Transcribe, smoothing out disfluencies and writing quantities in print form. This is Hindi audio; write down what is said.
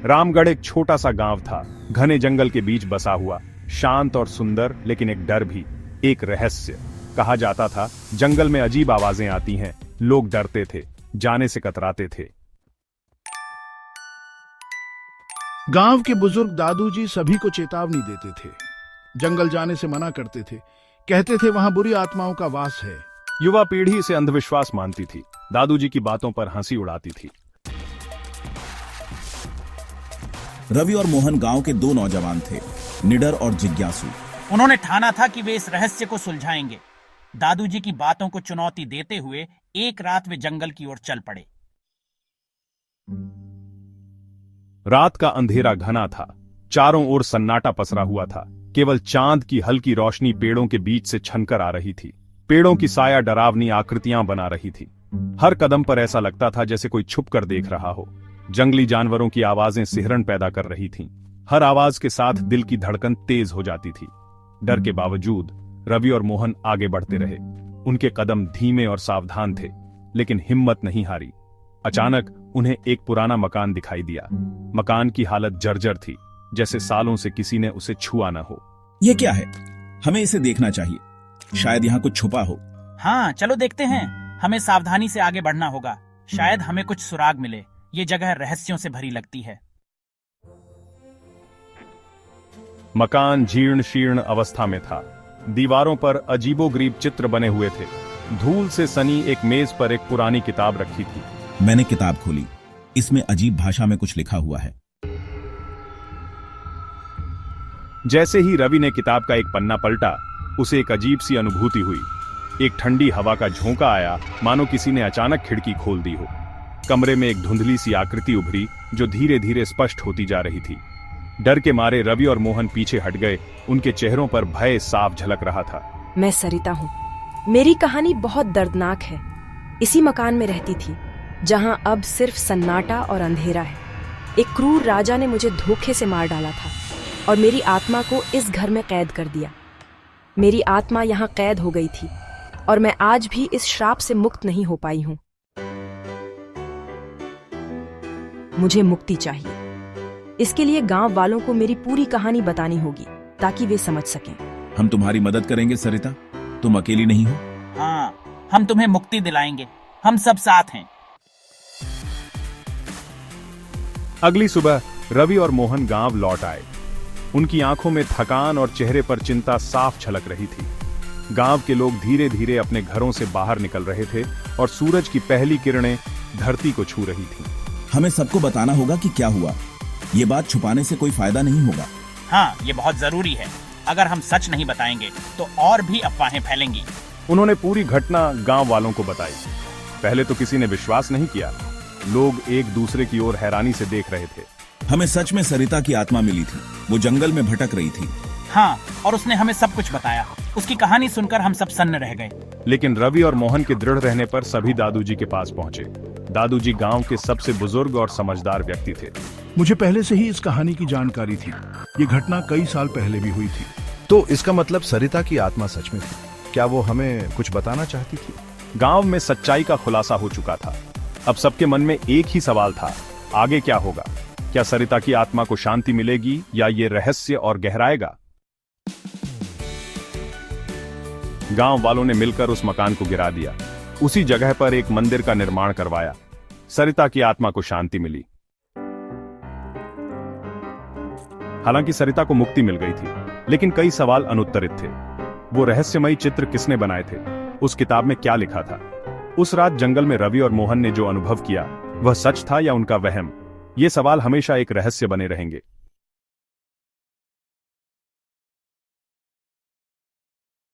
रामगढ़ एक छोटा सा गांव था, घने जंगल के बीच बसा हुआ, शांत और सुंदर, लेकिन एक डर भी, एक रहस्य। कहा जाता था जंगल में अजीब आवाजें आती हैं, लोग डरते थे, जाने से कतराते थे। गांव के बुजुर्ग दादू जी सभी को चेतावनी देते थे, जंगल जाने से मना करते थे, कहते थे वहां बुरी आत्माओं का वास है। युवा पीढ़ी इसे अंधविश्वास मानती थी, दादू जी की बातों पर हंसी उड़ाती थी। रवि और मोहन गांव के दो नौजवान थे, निडर और जिज्ञासु। उन्होंने ठाना था कि वे इस रहस्य को सुलझाएंगे। दादू जी की बातों को चुनौती देते हुए एक रात वे जंगल की ओर चल पड़े। रात का अंधेरा घना था, चारों ओर सन्नाटा पसरा हुआ था, केवल चांद की हल्की रोशनी पेड़ों के बीच से छनकर आ रही थी। पेड़ों की साया डरावनी आकृतियां बना रही थी। हर कदम पर ऐसा लगता था जैसे कोई छुप कर देख रहा हो। जंगली जानवरों की आवाजें सिहरन पैदा कर रही थीं। हर आवाज के साथ दिल की धड़कन तेज हो जाती थी। डर के बावजूद रवि और मोहन आगे बढ़ते रहे। उनके कदम धीमे और सावधान थे, लेकिन हिम्मत नहीं हारी। अचानक उन्हें एक पुराना मकान दिखाई दिया। मकान की हालत जर्जर थी, जैसे सालों से किसी ने उसे छुआ न हो। यह क्या है? हमें इसे देखना चाहिए, शायद यहाँ कुछ छुपा हो। हाँ, चलो देखते हैं। हमें सावधानी से आगे बढ़ना होगा, शायद हमें कुछ सुराग मिले। ये जगह रहस्यों से भरी लगती है। मकान जीर्ण शीर्ण अवस्था में था। दीवारों पर अजीबोगरीब चित्र बने हुए थे। धूल से सनी एक मेज पर एक पुरानी किताब रखी थी। मैंने किताब खोली, इसमें अजीब भाषा में कुछ लिखा हुआ है। जैसे ही रवि ने किताब का एक पन्ना पलटा, उसे एक अजीब सी अनुभूति हुई। एक ठंडी हवा का झोंका आया, मानो किसी ने अचानक खिड़की खोल दी हो। कमरे में एक धुंधली सी आकृति उभरी, जो धीरे धीरे स्पष्ट होती जा रही थी। डर के मारे रवि और मोहन पीछे हट गए। उनके चेहरों पर भय साफ झलक रहा था। मैं सरिता हूँ। मेरी कहानी बहुत दर्दनाक है। इसी मकान में रहती थी, जहाँ अब सिर्फ सन्नाटा और अंधेरा है। एक क्रूर राजा ने मुझे धोखे से मार डाला था और मेरी आत्मा को इस घर में कैद कर दिया। मेरी आत्मा यहाँ कैद हो गई थी और मैं आज भी इस श्राप से मुक्त नहीं हो पाई हूँ। मुझे मुक्ति चाहिए। इसके लिए गांव वालों को मेरी पूरी कहानी बतानी होगी, ताकि वे समझ सकें। हम तुम्हारी मदद करेंगे सरिता, तुम अकेली नहीं हो। हाँ, हम तुम्हें मुक्ति दिलाएंगे। हम सब साथ हैं। अगली सुबह रवि और मोहन गांव लौट आए। उनकी आंखों में थकान और चेहरे पर चिंता साफ झलक रही थी। गांव के लोग धीरे धीरे अपने घरों से बाहर निकल रहे थे और सूरज की पहली किरणें धरती को छू रही थीं। हमें सबको बताना होगा कि क्या हुआ। ये बात छुपाने से कोई फायदा नहीं होगा। हाँ, ये बहुत जरूरी है। अगर हम सच नहीं बताएंगे तो और भी अफवाहें फैलेंगी। उन्होंने पूरी घटना गांव वालों को बताई। पहले तो किसी ने विश्वास नहीं किया। लोग एक दूसरे की ओर हैरानी से देख रहे थे। हमें सच में सरिता की आत्मा मिली थी। वो जंगल में भटक रही थी। हाँ, और उसने हमें सब कुछ बताया। उसकी कहानी सुनकर हम सब सन्न रह गए। लेकिन रवि और मोहन के दृढ़ रहने पर सभी दादू जी के पास पहुंचे। दादू जी गांव के सबसे बुजुर्ग और समझदार व्यक्ति थे। मुझे पहले से ही इस कहानी की जानकारी थी। ये घटना कई साल पहले भी हुई थी। तो इसका मतलब सरिता की आत्मा सच में थी। क्या वो हमें कुछ बताना चाहती थी? गांव में सच्चाई का खुलासा हो चुका था। अब सबके मन में एक ही सवाल था, आगे क्या होगा? क्या सरिता की आत्मा को शांति मिलेगी या ये रहस्य और गहराएगा? गांव वालों ने मिलकर उस मकान को गिरा दिया। उसी जगह पर एक मंदिर का निर्माण करवाया। सरिता की आत्मा को शांति मिली। हालांकि सरिता को मुक्ति मिल गई थी, लेकिन कई सवाल अनुत्तरित थे। वो रहस्यमयी चित्र किसने बनाए थे? उस किताब में क्या लिखा था? उस रात जंगल में रवि और मोहन ने जो अनुभव किया, वह सच था या उनका वहम? ये सवाल हमेशा एक रहस्य बने रहेंगे।